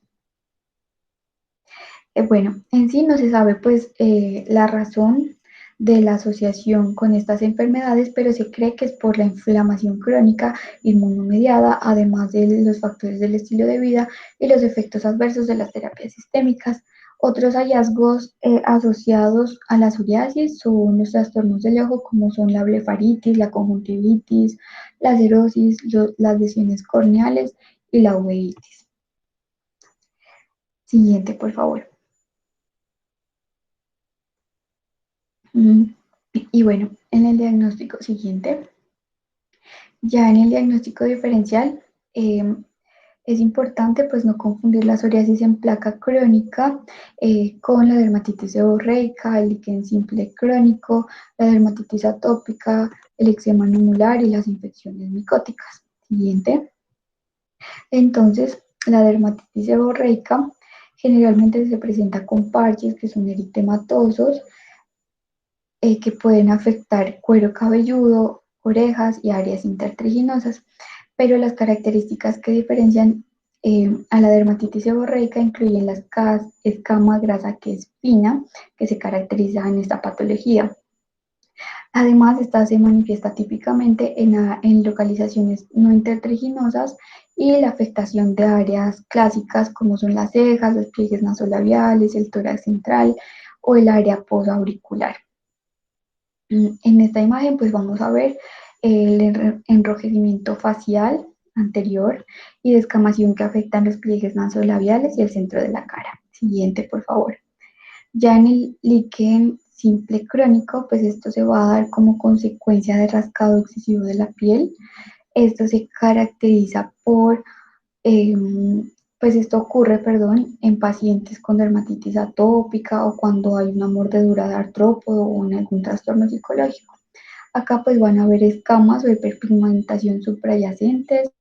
Bueno, en sí no se sabe pues la razón de la asociación con estas enfermedades, pero se cree que es por la inflamación crónica inmunomediada, además de los factores del estilo de vida y los efectos adversos de las terapias sistémicas. Otros hallazgos asociados a la psoriasis son los trastornos del ojo, como son la blefaritis, la conjuntivitis, la xerosis, las lesiones corneales y la uveitis. Siguiente, por favor. Y bueno, en el diagnóstico siguiente, ya en el diagnóstico diferencial, es importante pues no confundir la psoriasis en placa crónica con la dermatitis seborreica, el líquen simple crónico, la dermatitis atópica, el eczema numular y las infecciones micóticas. Siguiente. Entonces, la dermatitis seborreica generalmente se presenta con parches que son eritematosos, que pueden afectar cuero cabelludo, orejas y áreas intertriginosas, pero las características que diferencian a la dermatitis seborreica incluyen la escama grasa que es fina, que se caracteriza en esta patología. Además, esta se manifiesta típicamente en localizaciones no intertriginosas y la afectación de áreas clásicas como son las cejas, los pliegues nasolabiales, el tórax central o el área posauricular. En esta imagen pues vamos a ver el enrojecimiento facial anterior y descamación que afectan los pliegues nasolabiales y el centro de la cara. Siguiente, por favor. Ya en el líquen simple crónico, pues esto se va a dar como consecuencia de rascado excesivo de la piel. Esto se caracteriza por pues esto ocurre, perdón, en pacientes con dermatitis atópica o cuando hay una mordedura de artrópodo o en algún trastorno psicológico. Acá pues van a ver escamas o hiperpigmentación suprayacentes.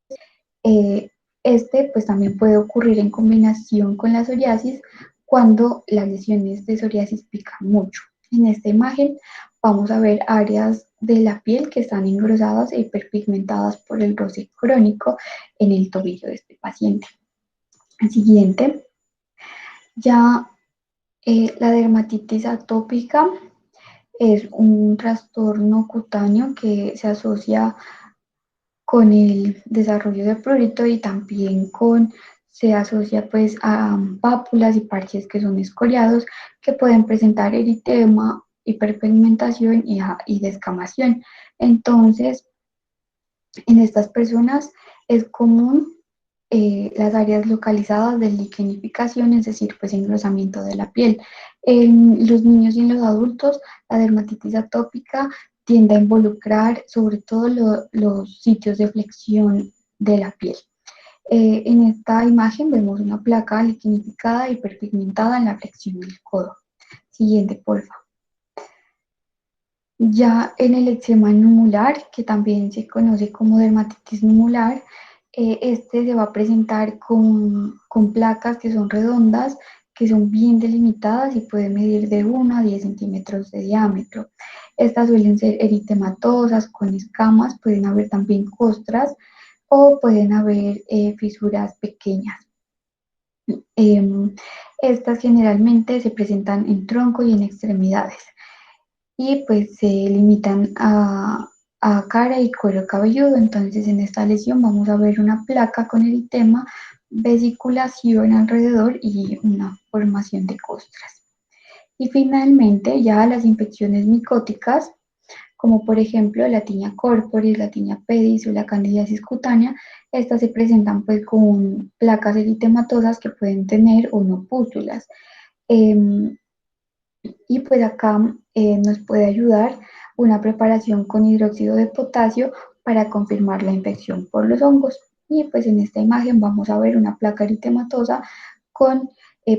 Este pues también puede ocurrir en combinación con la psoriasis cuando las lesiones de psoriasis pican mucho. En esta imagen vamos a ver áreas de la piel que están engrosadas e hiperpigmentadas por el roce crónico en el tobillo de este paciente. El siguiente, ya la dermatitis atópica es un trastorno cutáneo que se asocia con el desarrollo de prurito y también se asocia pues a pápulas y parches que son escoriados que pueden presentar eritema, hiperpigmentación y descamación. Entonces, en estas personas es común las áreas localizadas de liquenificación, es decir, pues engrosamiento de la piel. En los niños y en los adultos, la dermatitis atópica tiende a involucrar sobre todo los sitios de flexión de la piel. En esta imagen vemos una placa liquenificada hiperpigmentada en la flexión del codo. Siguiente, por favor. Ya en el eczema numular, que también se conoce como dermatitis numular, este se va a presentar con placas que son redondas, que son bien delimitadas y pueden medir de 1 a 10 centímetros de diámetro. Estas suelen ser eritematosas, con escamas, pueden haber también costras o pueden haber fisuras pequeñas. Estas generalmente se presentan en tronco y en extremidades y pues se limitan a cara y cuero cabelludo. Entonces en esta lesión vamos a ver una placa con eritema, vesiculación alrededor y una formación de costras. Y finalmente ya las infecciones micóticas, como por ejemplo la tiña corporis, la tiña pedis o la candidiasis cutánea, estas se presentan pues con placas eritematosas que pueden tener o no pústulas. Y pues acá nos puede ayudar una preparación con hidróxido de potasio para confirmar la infección por los hongos. Y pues en esta imagen vamos a ver una placa eritematosa con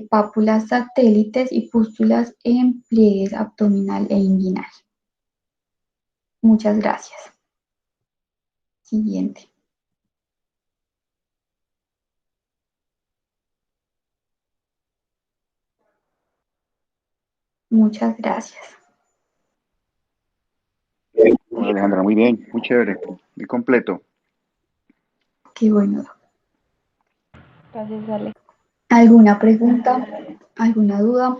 pápulas satélites y pústulas en pliegues abdominal e inguinal. Muchas gracias. Siguiente. Muchas gracias. Hola Alejandra, muy bien, muy chévere, muy completo. Qué bueno. Gracias, Ale. ¿Alguna pregunta? ¿Alguna duda?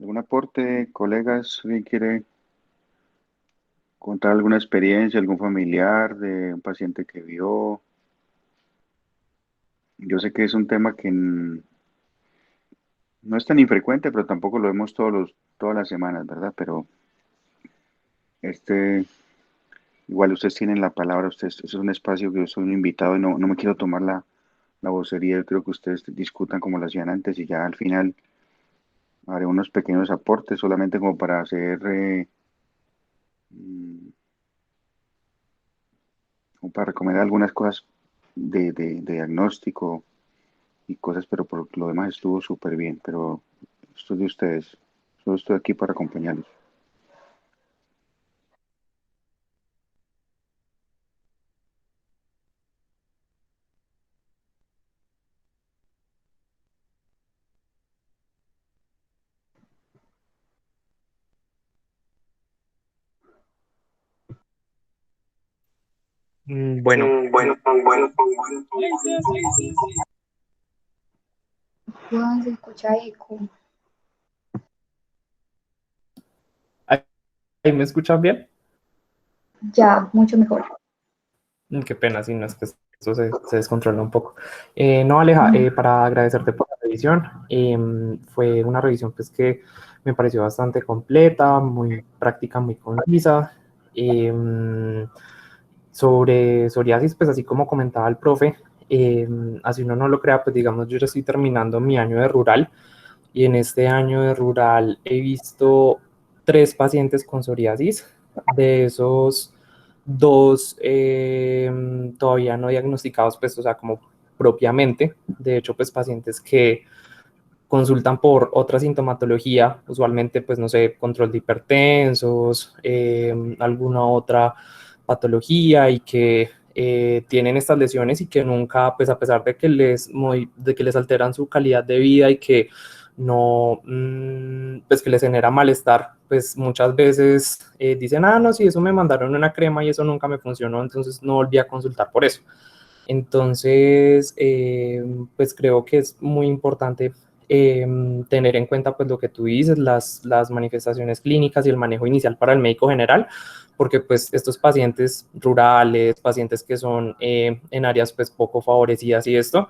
¿Algún aporte, colegas? ¿Alguien quiere contar alguna experiencia, algún familiar de un paciente que vio? Yo sé que es un tema que no es tan infrecuente, pero tampoco lo vemos todas las semanas, ¿verdad? Pero este, igual ustedes tienen la palabra, ustedes, es un espacio que yo soy un invitado y no me quiero tomar la vocería. Yo creo que ustedes discutan como lo hacían antes y ya al final haré unos pequeños aportes solamente como para hacer mm, como para recomendar algunas cosas de diagnóstico y cosas, pero por lo demás estuvo súper bien. Pero esto es de ustedes, solo estoy aquí para acompañarlos. Bueno, Juan, se escucha eco. ¿ahí me escuchan bien? Ya, mucho mejor. Qué pena, si no es que esto se descontrola un poco. No, Aleja, para agradecerte por la revisión. Fue una revisión pues, que me pareció bastante completa, muy práctica, muy concisa. Sobre psoriasis, pues así como comentaba el profe, así uno no lo crea, pues digamos, yo ya estoy terminando mi año de rural y en este año de rural he visto 3 pacientes con psoriasis. De esos, 2 todavía no diagnosticados, pues, o sea, como propiamente. De hecho, pues pacientes que consultan por otra sintomatología, usualmente, pues no sé, control de hipertensos, alguna otra patología y que tienen estas lesiones y que nunca, pues a pesar de que les alteran su calidad de vida y que no, pues que les genera malestar, pues muchas veces dicen, no, sí, eso me mandaron una crema y eso nunca me funcionó, entonces no volví a consultar por eso. Entonces, pues creo que es muy importante tener en cuenta pues lo que tú dices, las manifestaciones clínicas y el manejo inicial para el médico general, porque pues estos pacientes rurales, pacientes que son en áreas pues poco favorecidas y esto,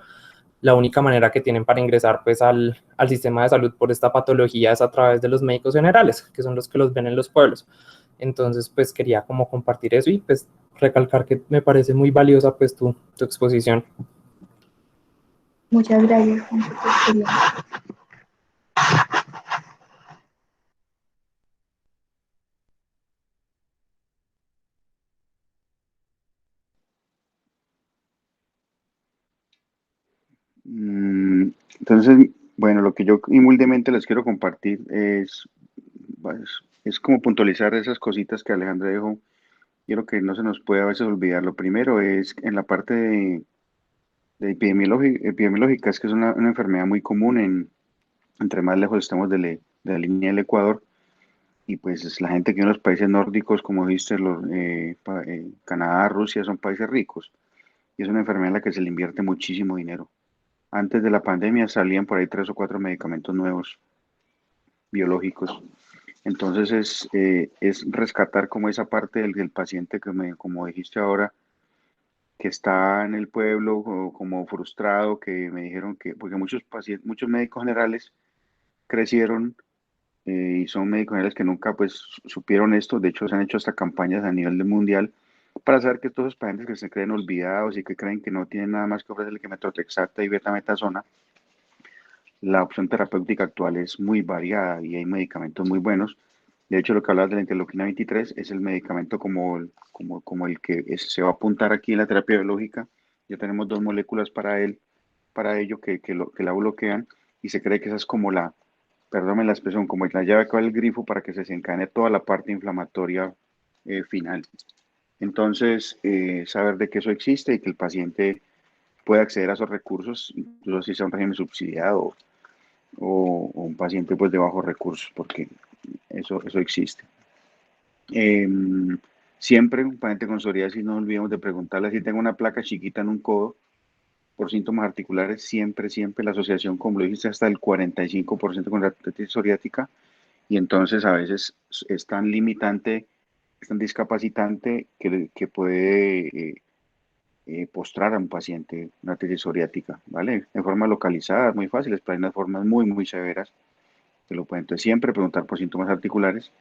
la única manera que tienen para ingresar pues al sistema de salud por esta patología es a través de los médicos generales, que son los que los ven en los pueblos. Entonces, pues quería como compartir eso y pues recalcar que me parece muy valiosa pues tu exposición. Muchas gracias, Juan, por tu experiencia. Entonces, bueno, lo que yo humildemente les quiero compartir pues, es como puntualizar esas cositas que Alejandra dijo. Quiero que no se nos puede a veces olvidar. Lo primero es en la parte de epidemiológica, es que es una enfermedad muy común entre más lejos estemos de la línea del Ecuador. Y pues la gente que vive en los países nórdicos, como viste, Canadá, Rusia, son países ricos. Y es una enfermedad en la que se le invierte muchísimo dinero. Antes de la pandemia salían por ahí 3 o 4 medicamentos nuevos biológicos. Entonces es rescatar como esa parte del paciente como dijiste ahora, que está en el pueblo como frustrado, que me dijeron que, porque muchos pacientes, muchos médicos generales crecieron y son médicos generales que nunca pues supieron esto. De hecho se han hecho hasta campañas a nivel mundial para saber que todos los pacientes que se creen olvidados y que creen que no tienen nada más que ofrecerle que metrotexata y betametasona, la opción terapéutica actual es muy variada y hay medicamentos muy buenos. De hecho, lo que hablabas de la interleuquina 23 es el medicamento como el que se va a apuntar aquí en la terapia biológica. Ya tenemos 2 moléculas para ello que la bloquean y se cree que esa es como perdóname la expresión, como la llave que va el grifo para que se desencadene toda la parte inflamatoria final. Entonces, saber de que eso existe y que el paciente puede acceder a esos recursos, incluso si sea un régimen subsidiado o un paciente pues de bajos recursos, porque eso existe. Eh, Siempre un paciente con psoriasis, no olvidemos de preguntarle si tengo una placa chiquita en un codo por síntomas articulares, siempre la asociación, como lo dijiste, hasta el 45% con la artritis psoriática, y entonces a veces es tan limitante, es tan discapacitante que puede postrar a un paciente una artritis psoriática, ¿vale? En forma localizada, muy fáciles, pero hay unas formas muy severas que lo pueden. Entonces, siempre preguntar por síntomas articulares.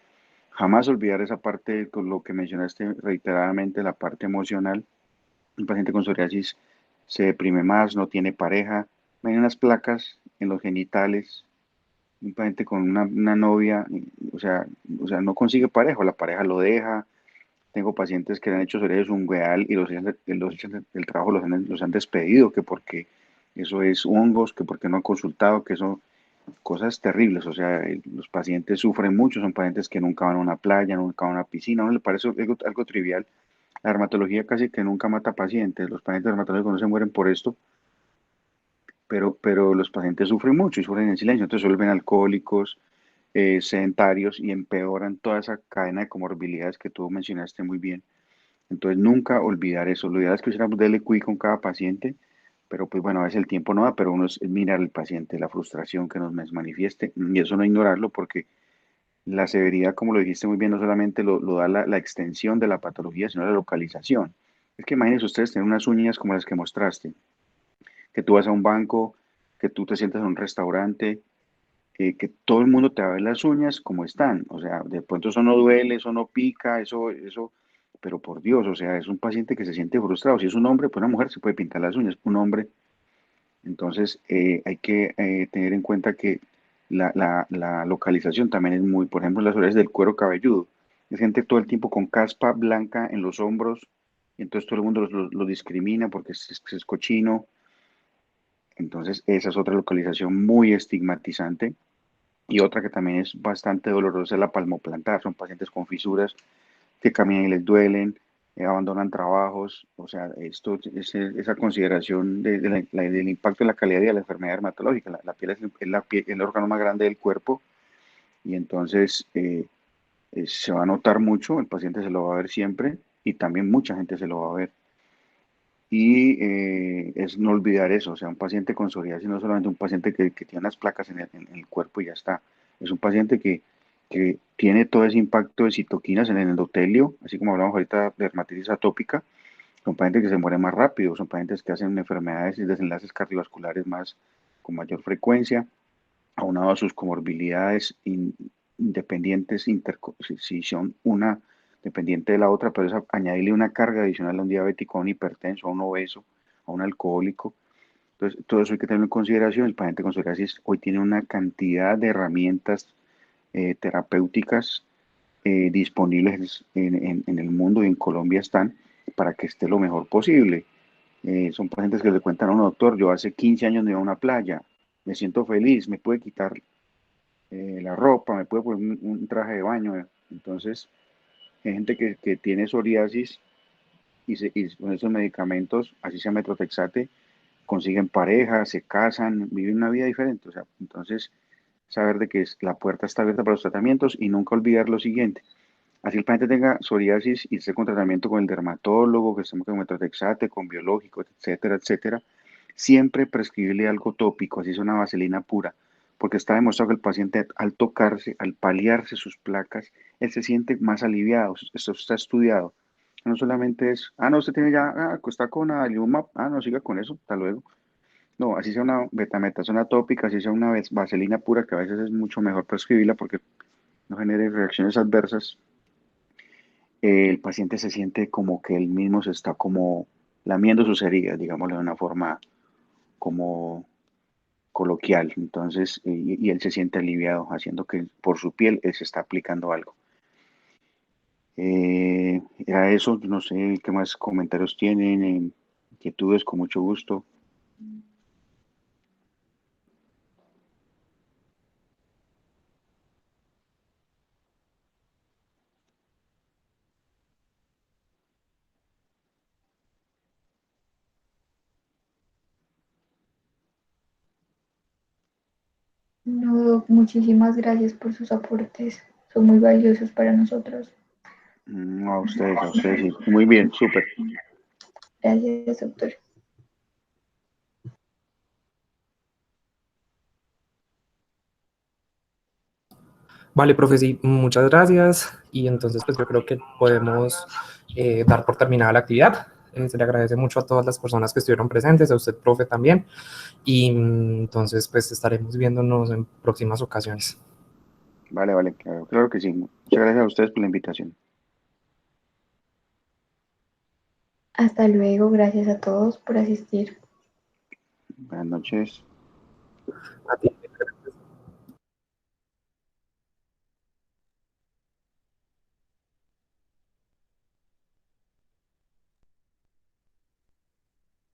Jamás olvidar esa parte, con lo que mencionaste reiteradamente, la parte emocional. Un paciente con psoriasis se deprime más, no tiene pareja, hay unas placas en los genitales. Un paciente con una novia, o sea, no consigue pareja, o la pareja lo deja. Tengo pacientes que le han hecho psoriasis ungueal y el trabajo los han despedido, que porque eso es hongos, que porque no han consultado, que eso cosas terribles. O sea, los pacientes sufren mucho, son pacientes que nunca van a una playa, nunca van a una piscina, a uno le parece algo trivial. La dermatología casi que nunca mata pacientes, los pacientes dermatológicos no se mueren por esto, pero los pacientes sufren mucho y sufren en silencio, entonces se vuelven alcohólicos, sedentarios y empeoran toda esa cadena de comorbilidades que tú mencionaste muy bien. Entonces nunca olvidar eso, lo ideal es que hiciéramos DLQI con cada paciente, pero pues bueno, a veces el tiempo no da, pero uno es mirar al paciente, la frustración que nos manifieste, y eso no ignorarlo porque la severidad, como lo dijiste muy bien, no solamente lo da la extensión de la patología, sino la localización. Es que imagínense ustedes tener unas uñas como las que mostraste, que tú vas a un banco, que tú te sientas en un restaurante, que todo el mundo te va a ver las uñas como están. O sea, de pronto eso no duele, eso no pica, pero por Dios, o sea, es un paciente que se siente frustrado. Si es un hombre, pues una mujer se puede pintar las uñas, un hombre. Entonces, hay que tener en cuenta que la localización también es muy, por ejemplo, las orejas del cuero cabelludo. Es gente todo el tiempo con caspa blanca en los hombros, y entonces todo el mundo lo discrimina porque es cochino. Entonces, esa es otra localización muy estigmatizante. Y otra que también es bastante dolorosa es la palmoplantar. Son pacientes con fisuras que caminan y les duelen, abandonan trabajos. O sea, esa consideración del impacto de la calidad de vida de la enfermedad dermatológica. La piel es el órgano más grande del cuerpo y entonces se va a notar mucho, el paciente se lo va a ver siempre y también mucha gente se lo va a ver. Y es no olvidar eso, o sea, un paciente con psoriasis no es solamente un paciente que tiene unas placas en el cuerpo y ya está, es un paciente que tiene todo ese impacto de citoquinas en el endotelio, así como hablamos ahorita de dermatitis atópica, son pacientes que se mueren más rápido, son pacientes que hacen enfermedades y desenlaces cardiovasculares más con mayor frecuencia, aunado a sus comorbilidades independientes, si son una dependiente de la otra, pero es añadirle una carga adicional a un diabético, a un hipertenso, a un obeso, a un alcohólico. Entonces, todo eso hay que tenerlo en consideración. El paciente con psoriasis hoy tiene una cantidad de herramientas terapéuticas disponibles en el mundo y en Colombia están para que esté lo mejor posible. Son pacientes que le cuentan a un doctor, yo hace 15 años no iba a una playa, me siento feliz, me puede quitar la ropa, me puede poner un traje de baño. Entonces, hay gente que tiene psoriasis y con esos medicamentos, así sea metrotexate, consiguen pareja, se casan, viven una vida diferente. O sea, entonces, saber de que la puerta está abierta para los tratamientos y nunca olvidar lo siguiente. Así el paciente tenga psoriasis y esté con tratamiento con el dermatólogo, que estemos con metrotexate, con biológicos, etcétera, etcétera, siempre prescribirle algo tópico, así es una vaselina pura, porque está demostrado que el paciente al tocarse, al paliarse sus placas, él se siente más aliviado. Esto está estudiado. No solamente es, no, usted tiene ya, está con adalimumab, no, siga con eso, hasta luego. No, así sea una betametasona tópica, así sea una vaselina pura, que a veces es mucho mejor prescribirla porque no genere reacciones adversas. El paciente se siente como que él mismo se está como lamiendo sus heridas, digámoslo de una forma como coloquial. Entonces, y él se siente aliviado, haciendo que por su piel él se está aplicando algo. Era eso, no sé qué más comentarios tienen, inquietudes, con mucho gusto. No, Doc, muchísimas gracias por sus aportes. Son muy valiosos para nosotros. A ustedes, sí. Muy bien, súper. Gracias, doctor. Vale, profe, sí, muchas gracias. Y entonces, pues yo creo que podemos dar por terminada la actividad. Se le agradece mucho a todas las personas que estuvieron presentes, a usted, profe, también. Y entonces, pues estaremos viéndonos en próximas ocasiones. Vale, vale, claro, claro que sí. Muchas gracias a ustedes por la invitación. Hasta luego. Gracias a todos por asistir. Buenas noches. A ti.